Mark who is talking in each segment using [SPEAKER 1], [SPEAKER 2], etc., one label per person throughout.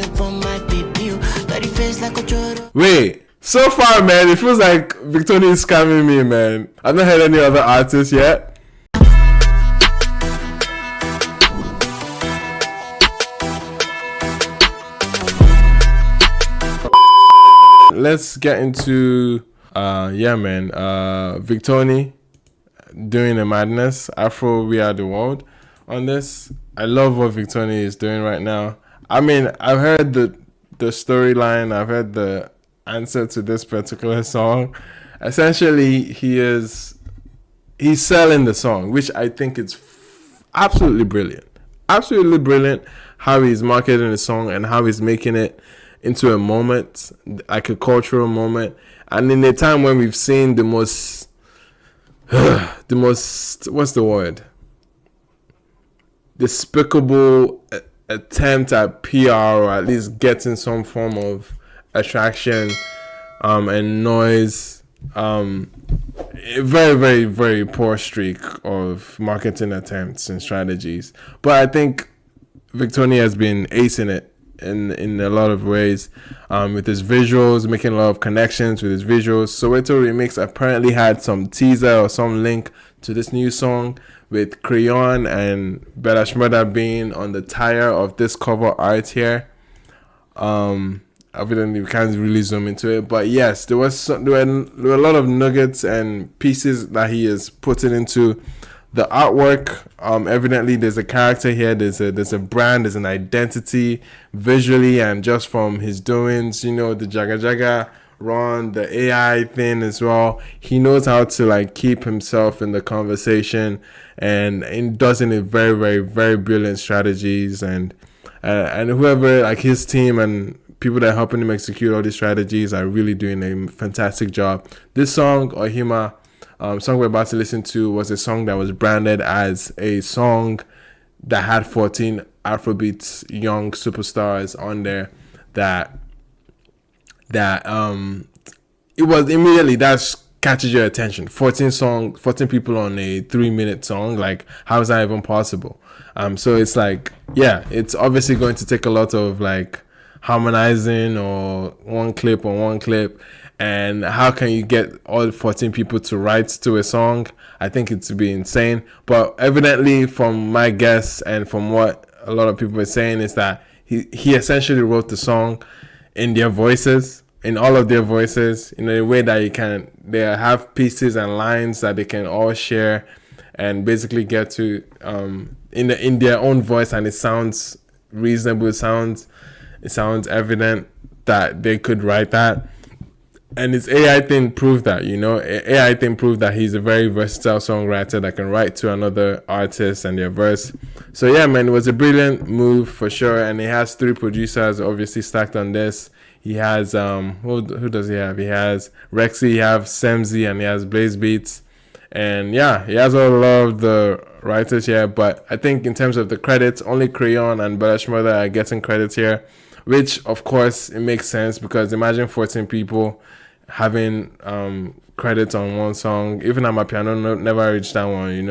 [SPEAKER 1] upon my baby. Got the face like a choro.
[SPEAKER 2] Wait, so far, man, it feels like VICTONY is scamming me, man. I've not heard any other artists yet. Let's get into VICTONY doing the madness. Afro We Are the World on this. I love what VICTONY is doing right now. I mean, I've heard the storyline, I've heard the answer to this particular song. Essentially, he's selling the song, which I think is absolutely brilliant. Absolutely brilliant how he's marketing the song and how he's making it into a moment, like a cultural moment. And in a time when we've seen the most, what's the word? Despicable attempt at PR, or at least getting some form of attraction and noise. A very, very, very poor streak of marketing attempts and strategies. But I think VICTONY has been acing it in a lot of ways, with his visuals, making a lot of connections with his visuals. Soweto Remix apparently had some teaser or some link to this new song, with Crayon and Bella Shmurda being on the tire of this cover art here. Evidently we can't really zoom into it, but yes, there were a lot of nuggets and pieces that he is putting into the artwork. Evidently there's a character here, there's a brand, there's an identity visually, and just from his doings, the Jaga Jaga run, the AI thing as well. He knows how to like keep himself in the conversation, and does it in very, very, very brilliant strategies, and whoever, like his team and people that are helping him execute all these strategies, are really doing a fantastic job. This song, OHEMA, song we're about to listen to, was a song that was branded as a song that had 14 Afrobeats young superstars on there. That it was immediately, that catches your attention. 14 people on a 3-minute song. Like, how is that even possible? So it's like, yeah, it's obviously going to take a lot of like harmonizing or one clip, and how can you get all 14 people to write to a song? I think it would be insane. But evidently, from my guess and from what a lot of people are saying, is that he essentially wrote the song in their voices, in all of their voices, in a way that they have pieces and lines that they can all share and basically get to in their own voice, and it sounds reasonable. It sounds evident that they could write that. And his AI thing proved that, AI thing proved that he's a very versatile songwriter that can write to another artist and their verse. So yeah, man, it was a brilliant move for sure. And he has 3 producers obviously stacked on this. He has who does he have? He has Rexy, he has Semzi, and he has Blaze Beats. And yeah, he has a lot of the writers here. But I think in terms of the credits, only Crayon and Bella Shmurda are getting credits here, which of course it makes sense, because imagine 14 people having credits on one song. Even at my piano never reached that one,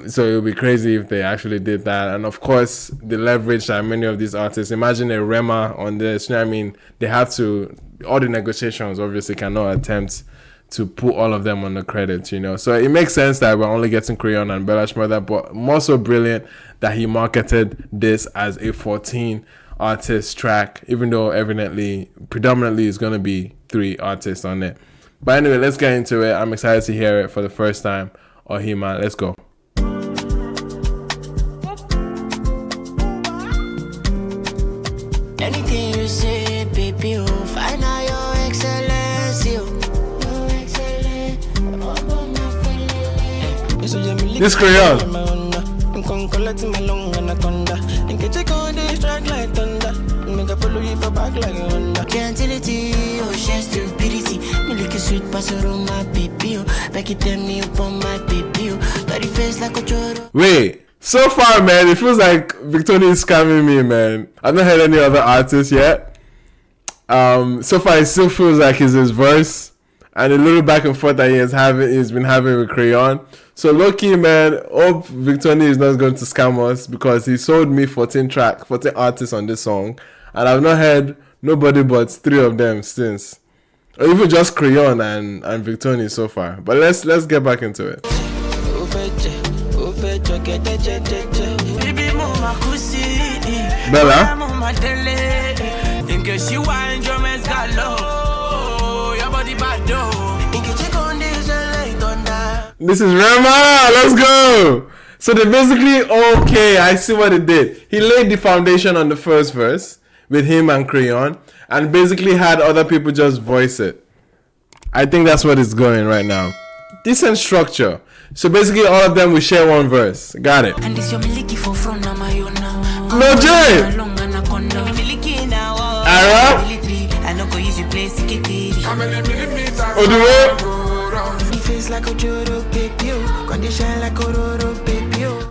[SPEAKER 2] so it would be crazy if they actually did that. And of course the leverage that many of these artists, imagine a Rema on this, they have to, all the negotiations obviously cannot attempt to put all of them on the credits, so it makes sense that we're only getting Crayon and Bella Shmurda. But more so brilliant that he marketed this as a 14 artist track, even though evidently predominantly it's going to be 3 artists on it. But anyway, let's get into it. I'm excited to hear it for the first time. OHEMA, let's go.
[SPEAKER 1] Anything you say, baby, you'll find out your excellence.
[SPEAKER 2] This Crayon.
[SPEAKER 1] Gentility, ocean stupidity. Me like a sweet pastor on my baby. Back it me upon my baby. Got the face like a choro.
[SPEAKER 2] Wait, so far, man, it feels like VICTONY is scamming me, man. I've not heard any other artists yet. So far it still feels like it's his verse and a little back and forth that he's been having with Crayon. So low-key, man, hope VICTONY is not going to scam us, because he sold me 14 artists on this song, and I've not heard nobody but 3 of them since, or even just Crayon and VICTONY so far. But let's get back into it. Bella. This is Rema. Let's go. So they basically, okay, I see what it did. He laid the foundation on the first verse with him and Crayon, and basically had other people just voice it. I think that's what it's going right now. Decent structure. So basically all of them will share one verse. Got it. No J. Ara.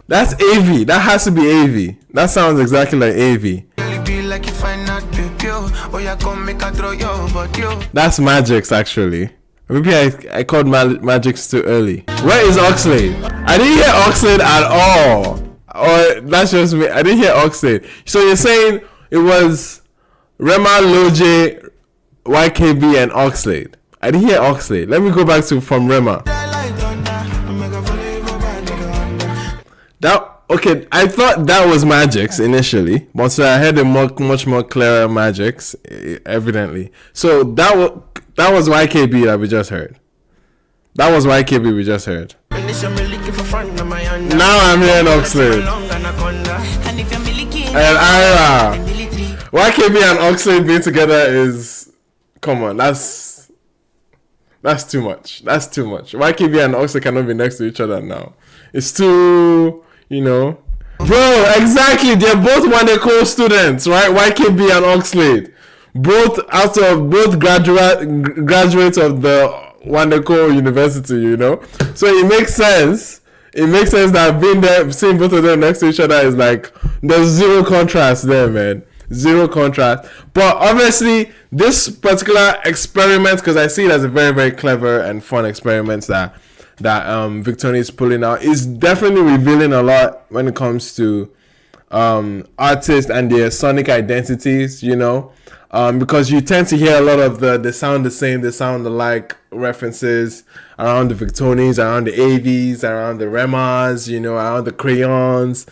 [SPEAKER 2] That's AV. That has to be AV. That sounds exactly like AV. That's Magix actually. Maybe I called Magix too early. Where is Oxlade? I didn't hear Oxlade at all. Or that's just me. I didn't hear Oxlade. So you're saying it was Rema, Loj, YKB, and Oxlade. I didn't hear Oxlade. Let me go back to from Rema. Okay, I thought that was Magix initially, but so I heard a much more clearer Magix, evidently. So that was YKB that we just heard. That was YKB we just heard. Now I'm hearing Oxlade. And Ira. YKB and Oxlade being together is, come on, that's too much. That's too much. YKB and Oxlade cannot be next to each other now. It's too, you know. Bro, exactly. They're both Wandeko students, right? YKB and Oxlade. Both graduates of the Wandeko University, you know. So it makes sense. It makes sense that being there, seeing both of them next to each other is like, there's zero contrast there, man. Zero contrast. But obviously, this particular experiment, because I see it as a very, very clever and fun experiment that VICTONY is pulling out, is definitely revealing a lot when it comes to artists and their sonic identities, you know. Because you tend to hear a lot of they sound the same, they sound alike references around the VICTONYs, around the AVs, around the Remas, you know, around the Crayons.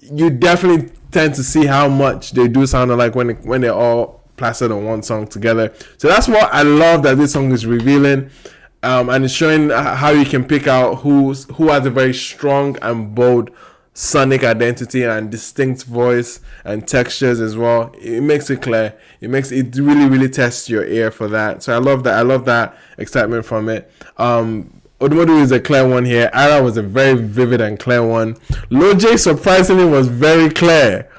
[SPEAKER 2] You definitely tend to see how much they do sound alike when they're all plastered on one song together. So that's what I love that this song is revealing. And it's showing how you can pick out who has a very strong and bold sonic identity and distinct voice and textures as well. It makes it clear. It really tests your ear for that. So I love that. I love that excitement from it. Odumodu is a clear one here. Ara was a very vivid and clear one. Loj surprisingly was very clear.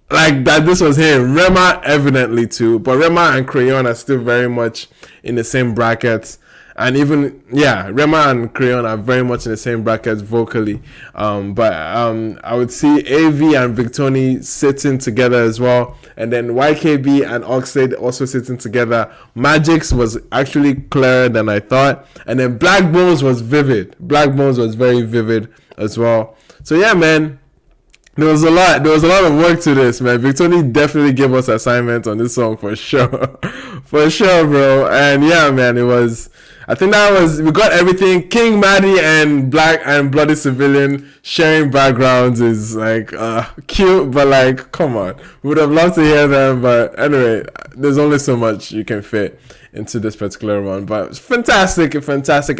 [SPEAKER 2] Like that this was him. Rema evidently too. But Rema and Crayon are still very much in the same brackets. And even, yeah, Rema and Crayon are very much in the same brackets vocally. But I would see AV and VICTONY sitting together as well. And then YKB and Oxlade also sitting together. Magix was actually clearer than I thought. And then Black Bones was vivid. Black Bones was very vivid as well. So yeah, man. There was a lot of work to this, man. VICTONY definitely gave us assignments on this song for sure. For sure, bro. And yeah, man, I think we got everything. King Maddie and Black and Bloody Civilian sharing backgrounds is like cute, but like, come on. We would have loved to hear them, but anyway, there's only so much you can fit into this particular one. But it's fantastic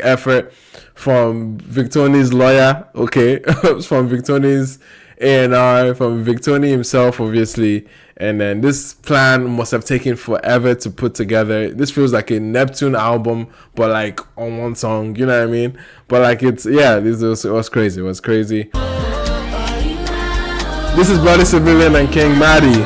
[SPEAKER 2] effort from VICTONY's lawyer, okay, from VICTONY's A&R, from VICTONY himself, obviously. And then this plan must have taken forever to put together. This feels like a Neptune album, but like on one song, you know what I mean? But like it was crazy. It was crazy. This is Bloody Civilian and King Maddie.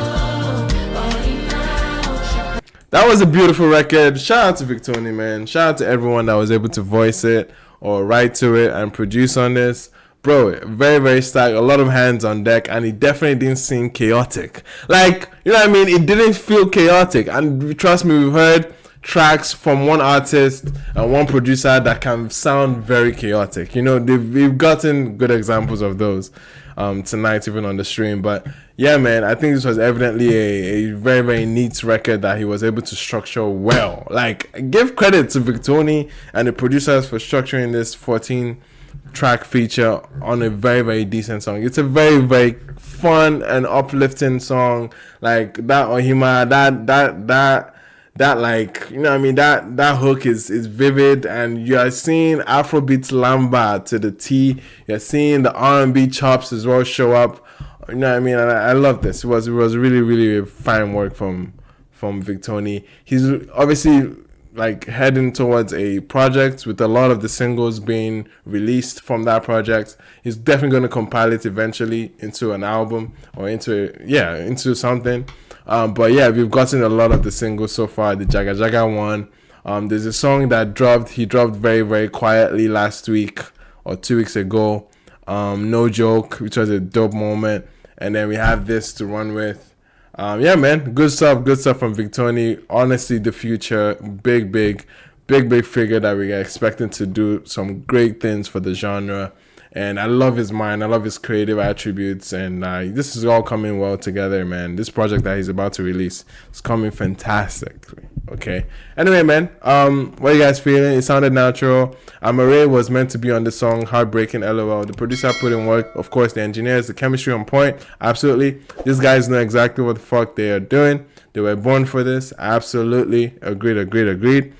[SPEAKER 2] That was a beautiful record. Shout out to VICTONY, man. Shout out to everyone that was able to voice it or write to it and produce on this. Bro, very, very stacked. A lot of hands on deck, and it definitely didn't seem chaotic. Like, you know what I mean? It didn't feel chaotic. And trust me, we've heard tracks from one artist and one producer that can sound very chaotic. You know, we've gotten good examples of those tonight, even on the stream. But Yeah, man, I think this was evidently a very, very neat record that he was able to structure well. Like, give credit to VICTONY and the producers for structuring this 14-track feature on a very, very decent song. It's a very, very fun and uplifting song. Like, that OHEMA, that like, you know what I mean, that hook is vivid, and you are seeing Afrobeats lamba to the T. You're seeing the R&B chops as well show up. You know what I mean? And I love this. It was really, really fine work from VICTONY. He's obviously like heading towards a project with a lot of the singles being released from that project. He's definitely going to compile it eventually into an album or into something. But yeah, we've gotten a lot of the singles so far. The Jaga Jaga one. There's a song that he dropped very, very quietly last week or 2 weeks ago. No Joke, which was a dope moment. And then we have this to run with. Yeah, man, good stuff from VICTONY. Honestly, the future, big figure that we are expecting to do some great things for the genre. And I love his mind, I love his creative attributes, and this is all coming well together, man. This project that he's about to release is coming fantastically. Okay. Anyway, man, what are you guys feeling? It sounded natural. Amare was meant to be on the song Heartbreaking LOL. The producer put in work. Of course, the engineers, the chemistry on point. Absolutely. These guys know exactly what the fuck they are doing. They were born for this. Absolutely. Agreed.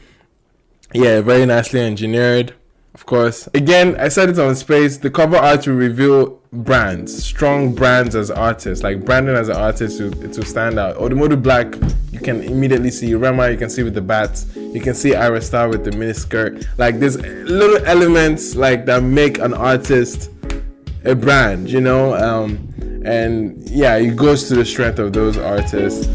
[SPEAKER 2] Yeah, very nicely engineered. Of course. Again, I said it on Space. The cover art will reveal brands, strong brands as artists. Like branding as an artist, it will stand out. Odumodu Black, you can immediately see. Rema, you can see with the bats. You can see Ira Star with the miniskirt. Like there's little elements like that make an artist a brand, you know. And yeah, it goes to the strength of those artists.